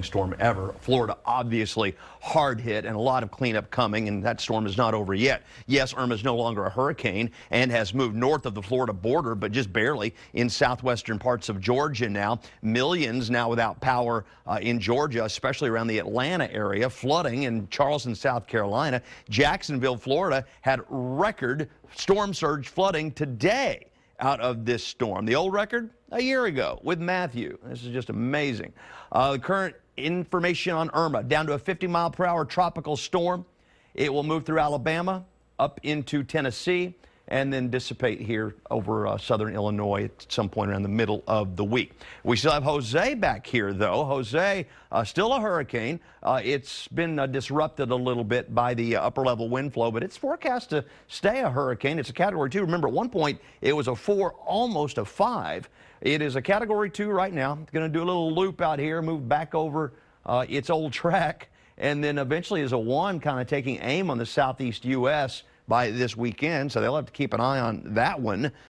Storm ever. Florida obviously hard hit and a lot of cleanup coming, and that storm is not over yet. Yes, Irma is no longer a hurricane and has moved north of the Florida border, but just barely in southwestern parts of Georgia now. Millions now without power in Georgia, especially around the Atlanta area. Flooding in Charleston, South Carolina. Jacksonville, Florida had record storm surge flooding today out of this storm. The old record a year ago with Matthew. This is just amazing. The current information on Irma, down to a 50-mile-per-hour tropical storm. It will move through Alabama, up into Tennessee, and then dissipate here over southern Illinois at some point around the middle of the week. We still have Jose back here, though. Jose, still a hurricane. It's been disrupted a little bit by the upper-level wind flow, but it's forecast to stay a hurricane. It's a Category 2. Remember, at one point, it was a 4, almost a 5. It is a Category 2 right now. It's going to do a little loop out here, move back over its old track, and then eventually is a 1, kind of taking aim on the southeast U.S. by this weekend, so they'll have to keep an eye on that one.